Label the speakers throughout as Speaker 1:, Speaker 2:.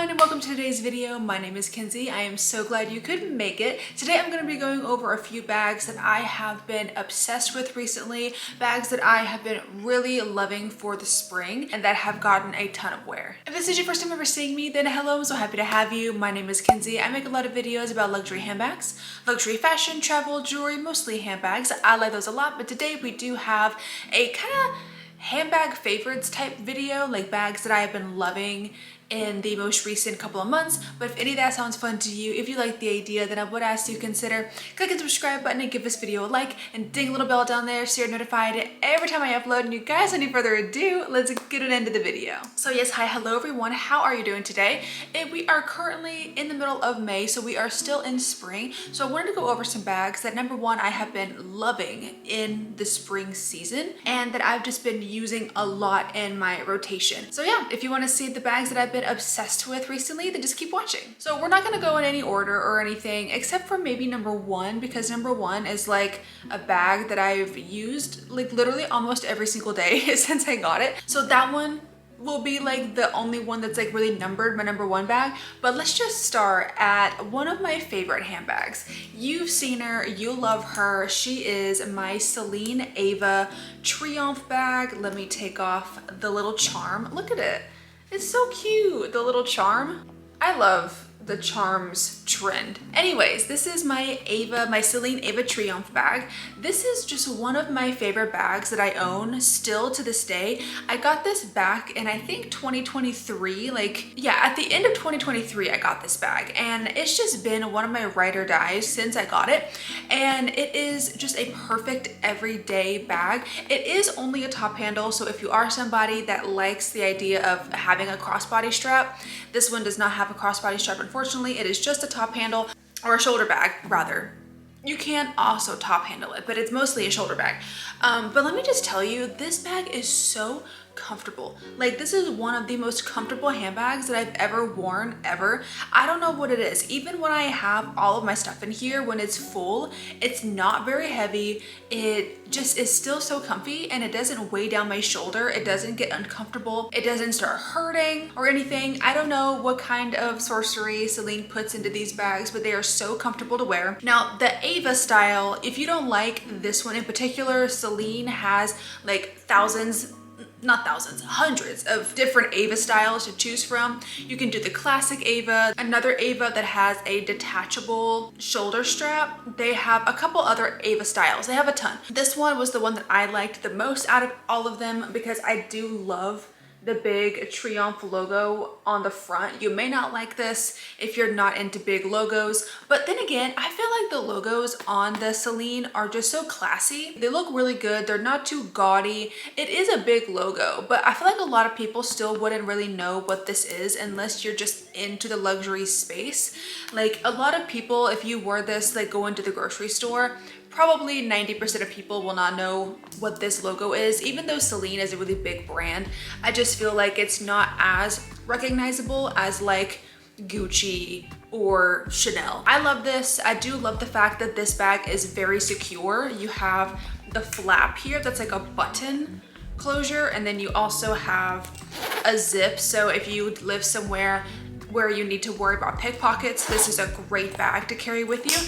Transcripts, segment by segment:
Speaker 1: everyone and welcome to today's video. My name is Kenzie. I am so glad you could make it. Today I'm going to be going over a few bags that I have been obsessed with recently, bags that I have been really loving for the spring and that have gotten a ton of wear. If this is your first time ever seeing me, then hello, I'm so happy to have you. My name is Kenzie. I make a lot of videos about luxury handbags, luxury fashion, travel, jewelry, mostly handbags. I like those a lot, but today we do have a kind of handbag favorites type video, like bags that I have been loving in the most recent couple of months. But if any of that sounds fun to you, if you like the idea, then I would ask you to consider clicking the subscribe button and give this video a like and ding a little bell down there so you're notified every time I upload. And you guys, without any further ado, let's get it into the video. So yes, hi, hello everyone. How are you doing today? We are currently in the middle of May, so we are still in spring. So I wanted to go over some bags that, number one, I have been loving in the spring season and that I've just been using a lot in my rotation. So yeah, if you want to see the bags that I've been obsessed with recently, then just keep watching. So we're not going to go in any order or anything except for maybe number one, because number one is like a bag that I've used like literally almost every single day since I got it. So that one will be like the only one that's like really numbered, my number one bag. But let's just start at one of my favorite handbags. You've seen her, you love her. She is my Celine Ava Triomphe bag. Let me take off the little charm. Look at it. It's so cute, the little charm. I love the charms trend. Anyways, this is my Celine Ava Triomphe bag. This is just one of my favorite bags that I own still to this day. I got this back in I think 2023, at the end of 2023 I got this bag, and it's just been one of my ride or dies since I got it. And it is just a perfect everyday bag. It is only a top handle, so if you are somebody that likes the idea of having a crossbody strap, this one does not have a crossbody strap. Unfortunately, it is just a top handle, or a shoulder bag rather. You can also top handle it, but it's mostly a shoulder bag. But let me just tell you, this bag is so comfortable. Like, this is one of the most comfortable handbags that I've ever worn ever. I don't know what it is. Even when I have all of my stuff in here, when it's full, it's not very heavy. It just is still so comfy, and it doesn't weigh down my shoulder. It doesn't get uncomfortable. It doesn't start hurting or anything. I don't know what kind of sorcery Celine puts into these bags, but they are so comfortable to wear. Now, the Ava style, if you don't like this one in particular, Celine has like hundreds of different Ava styles to choose from. You can do the classic Ava, another Ava that has a detachable shoulder strap. They have a couple other Ava styles. They have a ton. This one was the one that I liked the most out of all of them because I do love the big Triomphe logo on the front. You may not like this if you're not into big logos, but then again, I feel like the logos on the Celine are just so classy. They look really good. They're not too gaudy. It is a big logo, but I feel like a lot of people still wouldn't really know what this is unless you're just into the luxury space. Like, a lot of people, if you wore this, like go into the grocery store, probably 90% of people will not know what this logo is. Even though Celine is a really big brand, I just feel like it's not as recognizable as like Gucci or Chanel. I love this. I do love the fact that this bag is very secure. You have the flap here that's like a button closure, and then you also have a zip. So if you live somewhere where you need to worry about pickpockets, this is a great bag to carry with you.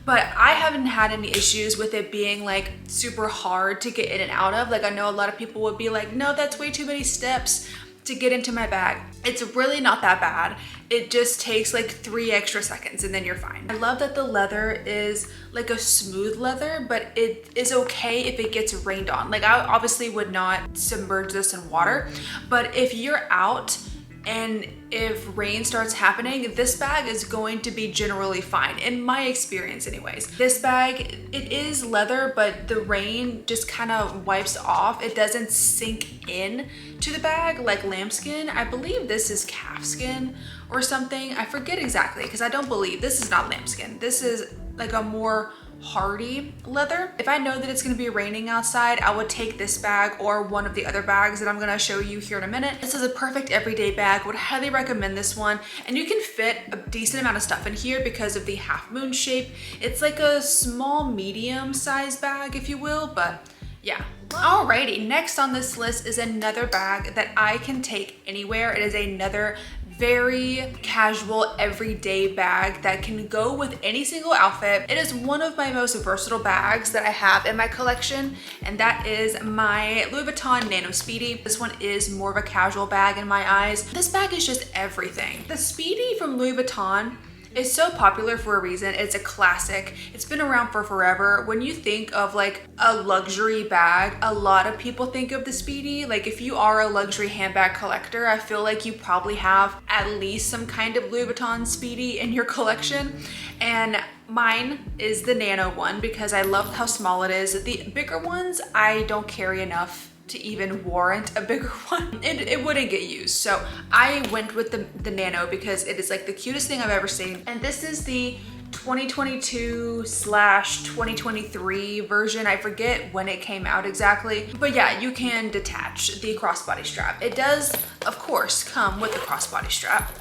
Speaker 1: But I haven't had any issues with it being like super hard to get in and out of. Like, I know a lot of people would be like, no, that's way too many steps to get into my bag. It's really not that bad. It just takes like 3 extra seconds and then you're fine. I love that the leather is like a smooth leather, but it is okay if it gets rained on. Like, I obviously would not submerge this in water, but if you're out and if rain starts happening, this bag is going to be generally fine, in my experience anyways. This bag, it is leather, but the rain just kind of wipes off. It doesn't sink in to the bag like lambskin. I believe this is calfskin or something. I forget exactly, because I don't believe this is not lambskin. This is like a more hardy leather. If I know that it's going to be raining outside, I would take this bag or one of the other bags that I'm going to show you here in a minute. This is a perfect everyday bag. Would highly recommend this one, and you can fit a decent amount of stuff in here because of the half moon shape. It's like a small medium size bag, if you will, but yeah. Alrighty, next on this list is another bag that I can take anywhere. It is another very casual, everyday bag that can go with any single outfit. It is one of my most versatile bags that I have in my collection, and that is my Louis Vuitton Nano Speedy. This one is more of a casual bag in my eyes. This bag is just everything. The Speedy from Louis Vuitton is so popular for a reason. It's a classic. It's been around for forever. When you think of like a luxury bag, a lot of people think of the Speedy. Like if you are a luxury handbag collector, I feel like you probably have at least some kind of Louis Vuitton Speedy in your collection. And mine is the Nano one because I love how small it is. The bigger ones, I don't carry enough to even warrant a bigger one. It wouldn't get used. So I went with the Nano because it is like the cutest thing I've ever seen. And this is the 2022/2023 version. I forget when it came out exactly, but yeah, you can detach the crossbody strap. It does, of course, come with the crossbody strap,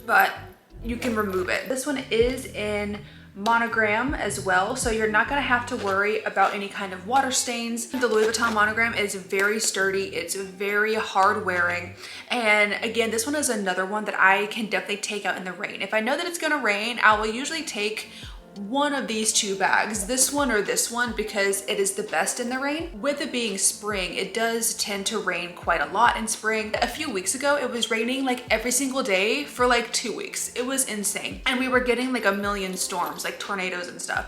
Speaker 1: but you can remove it. This one is in monogram as well, so you're not going to have to worry about any kind of water stains. The Louis Vuitton monogram is very sturdy, it's very hard wearing, and again, this one is another one that I can definitely take out in the rain. If I know that it's going to rain, I will usually take one of these two bags, this one or this one, because it is the best in the rain. With it being spring, it does tend to rain quite a lot in spring. A few weeks ago, it was raining like every single day for like 2 weeks. It was insane. And we were getting like a million storms, like tornadoes and stuff.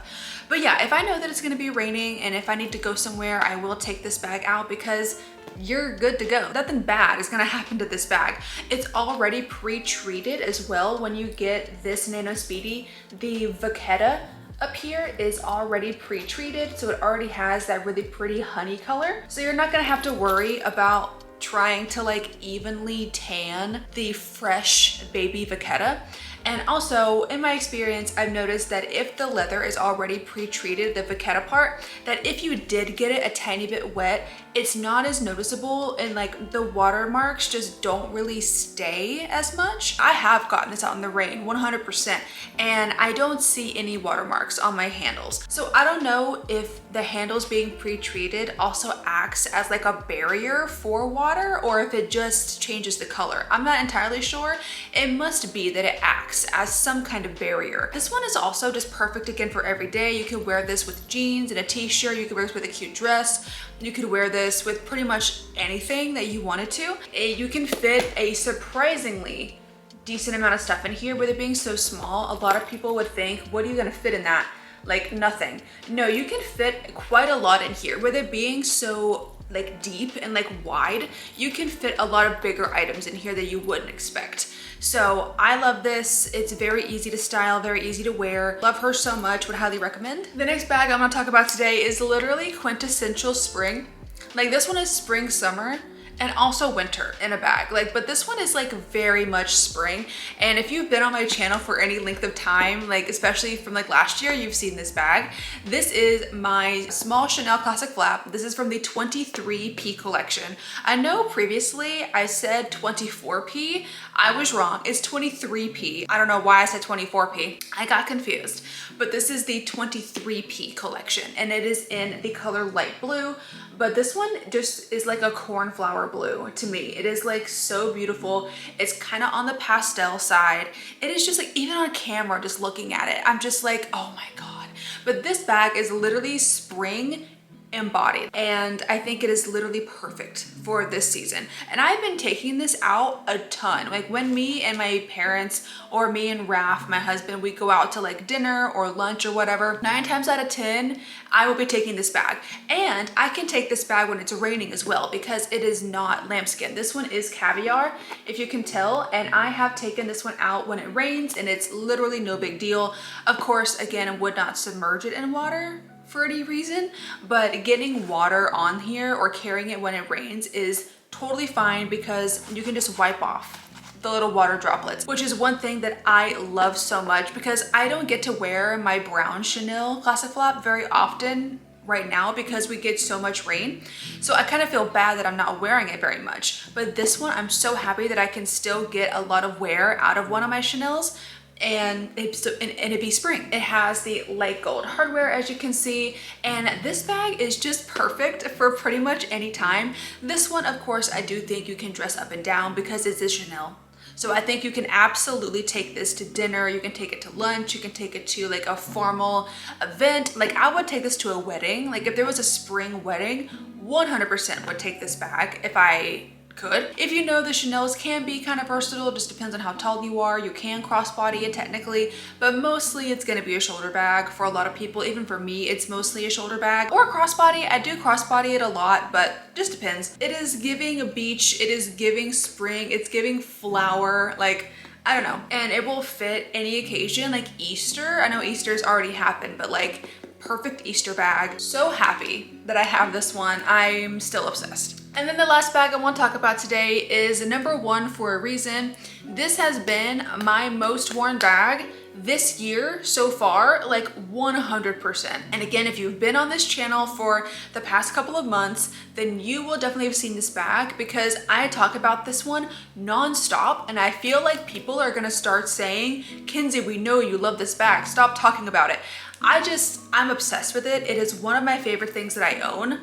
Speaker 1: But yeah, if I know that it's gonna be raining and if I need to go somewhere, I will take this bag out because you're good to go. Nothing bad is gonna happen to this bag. It's already pre-treated as well. When you get this Nano Speedy, the Vachetta up here is already pre-treated, so it already has that really pretty honey color. So you're not gonna have to worry about trying to like evenly tan the fresh baby Vachetta. And also, in my experience, I've noticed that if the leather is already pre-treated, the Vachetta part, that if you did get it a tiny bit wet, it's not as noticeable and like the watermarks just don't really stay as much. I have gotten this out in the rain 100% and I don't see any watermarks on my handles. So I don't know if the handles being pre-treated also acts as like a barrier for water or if it just changes the color. I'm not entirely sure. It must be that it acts as some kind of barrier. This one is also just perfect again for every day. You could wear this with jeans and a t-shirt. You could wear this with a cute dress. You could wear this with pretty much anything that you wanted to. You can fit a surprisingly decent amount of stuff in here. With it being so small, a lot of people would think, what are you gonna fit in that? Like nothing. No, you can fit quite a lot in here. With it being so like deep and like wide, you can fit a lot of bigger items in here that you wouldn't expect. So I love this. It's very easy to style, very easy to wear. Love her so much, would highly recommend. The next bag I'm gonna talk about today is literally quintessential spring. Like this one is spring, summer, and also winter in a bag. Like, but this one is like very much spring. And if you've been on my channel for any length of time, like especially from like last year, you've seen this bag. This is my small Chanel classic flap. This is from the 23P collection. I know previously I said 24P. I was wrong, it's 23P. I don't know why I said 24P. I got confused, but this is the 23P collection and it is in the color light blue. But this one just is like a cornflower blue to me. It is like so beautiful. It's kind of on the pastel side. It is just like, even on camera, just looking at it, I'm just like, oh my God. But this bag is literally spring embodied, and I think it is literally perfect for this season. And I've been taking this out a ton. Like when me and my parents or me and Raph, my husband, we go out to like dinner or lunch or whatever, 9 times out of 10 I will be taking this bag. And I can take this bag when it's raining as well because it is not lambskin. This one is caviar, if you can tell, and I have taken this one out when it rains and it's literally no big deal. Of course, again, I would not submerge it in water for any reason, but getting water on here or carrying it when it rains is totally fine because you can just wipe off the little water droplets, which is one thing that I love so much because I don't get to wear my brown Chanel classic flap very often right now because we get so much rain. So I kind of feel bad that I'm not wearing it very much. But this one, I'm so happy that I can still get a lot of wear out of one of my Chanels and it be spring. It has the light gold hardware, as you can see, and this bag is just perfect for pretty much any time. This one, of course, I do think you can dress up and down because it's a Chanel. So I think you can absolutely take this to dinner, you can take it to lunch, you can take it to like a formal event. Like I would take this to a wedding. Like if there was a spring wedding, 100% would take this bag if I could. If you know, the Chanel's can be kind of versatile. It just depends on how tall you are. You can crossbody it technically, but mostly it's gonna be a shoulder bag for a lot of people. Even for me, it's mostly a shoulder bag or a crossbody. I do crossbody it a lot, but just depends. It is giving a beach, it is giving spring, it's giving flower, like I don't know. And it will fit any occasion, like Easter. I know Easter's already happened, but like perfect Easter bag. So happy that I have this one. I'm still obsessed. And then the last bag I want to talk about today is number one for a reason. This has been my most worn bag this year so far, like 100%. And again, if you've been on this channel for the past couple of months, then you will definitely have seen this bag because I talk about this one nonstop. And I feel like people are gonna start saying, Kenzie, we know you love this bag. Stop talking about it. I'm obsessed with it. It is one of my favorite things that I own.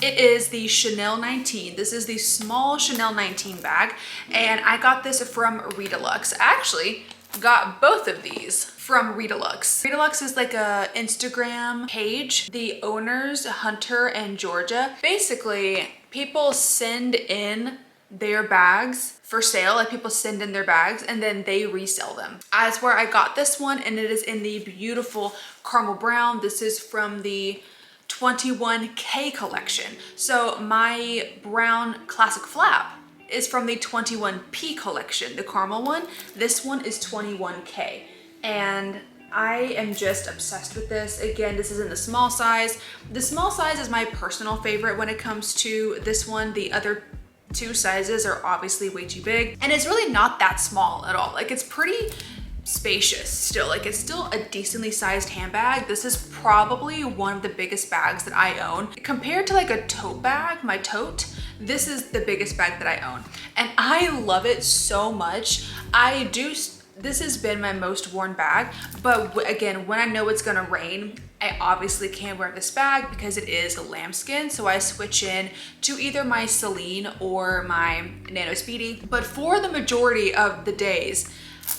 Speaker 1: It is the Chanel 19. This is the small Chanel 19 bag, and I got this from Redilux. I actually got both of these from Redilux. Redilux is like a Instagram page. The owners, Hunter and Georgia, basically people send in their bags for sale. Like people send in their bags and then they resell them. That's where I got this one, and it is in the beautiful caramel brown. This is from the 21K collection. So my brown classic flap is from the 21P collection, the caramel one. This one is 21K, and I am just obsessed with this. Again, this is in the small size. The small size is my personal favorite when it comes to this one. The other two sizes are obviously way too big, and it's really not that small at all. Like it's pretty spacious still. Like it's still a decently sized handbag. This is probably one of the biggest bags that I own. Compared to like a tote bag, my tote, this is the biggest bag that I own. And I love it so much. This has been my most worn bag, but again, when I know it's gonna rain, I obviously can't wear this bag because it is lambskin. So I switch in to either my Celine or my Nano Speedy. But for the majority of the days,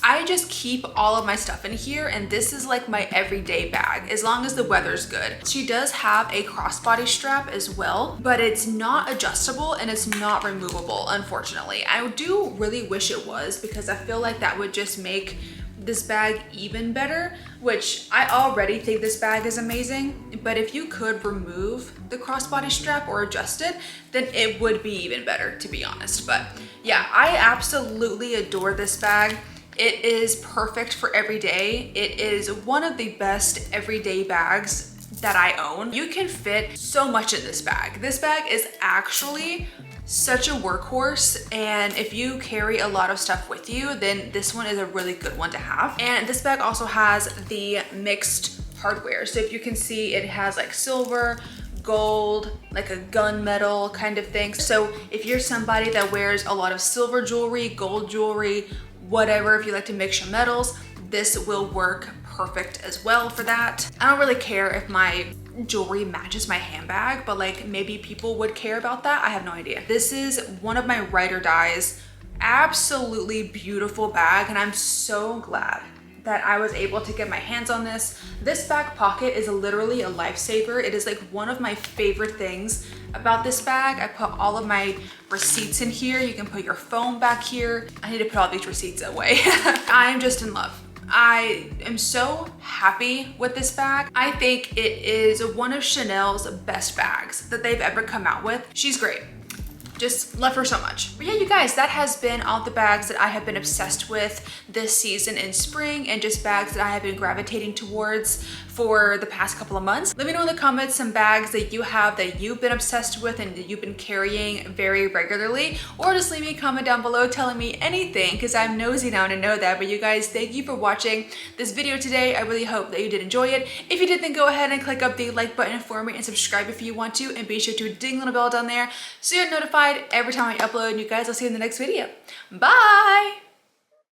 Speaker 1: I just keep all of my stuff in here, and this is like my everyday bag as long as the weather's good. She does have a crossbody strap as well, but it's not adjustable and it's not removable, unfortunately. I do really wish it was, because I feel like that would just make this bag even better, which I already think this bag is amazing, but if you could remove the crossbody strap or adjust it, then it would be even better, to be honest. But yeah, I absolutely adore this bag. It is perfect for every day. It is one of the best everyday bags that I own. You can fit so much in this bag. This bag is actually such a workhorse, and if you carry a lot of stuff with you, then this one is a really good one to have. And this bag also has the mixed hardware. So if you can see, it has like silver, gold, like a gunmetal kind of thing. So if you're somebody that wears a lot of silver jewelry, gold jewelry, whatever, if you like to mix your metals, this will work perfect as well for that. I don't really care if my jewelry matches my handbag, but like maybe people would care about that. I have no idea. This is one of my ride or dies, absolutely beautiful bag, and I'm so glad that I was able to get my hands on this. This back pocket is literally a lifesaver. It is like one of my favorite things about this bag. I put all of my receipts in here. You can put your phone back here. I need to put all these receipts away. I'm just in love. I am so happy with this bag. I think it is one of Chanel's best bags that they've ever come out with. She's great. Just love her so much. But yeah, you guys, that has been all the bags that I have been obsessed with this season in spring, and just bags that I have been gravitating towards for the past couple of months. Let me know in the comments some bags that you have that you've been obsessed with and that you've been carrying very regularly, or just leave me a comment down below telling me anything, because I'm nosy now to know that. But you guys, thank you for watching this video today. I really hope that you did enjoy it. If you did, then go ahead and click up the like button for me and subscribe if you want to, and be sure to ding the little bell down there so you're notified every time I upload. And you guys, I'll see you in the next video. Bye!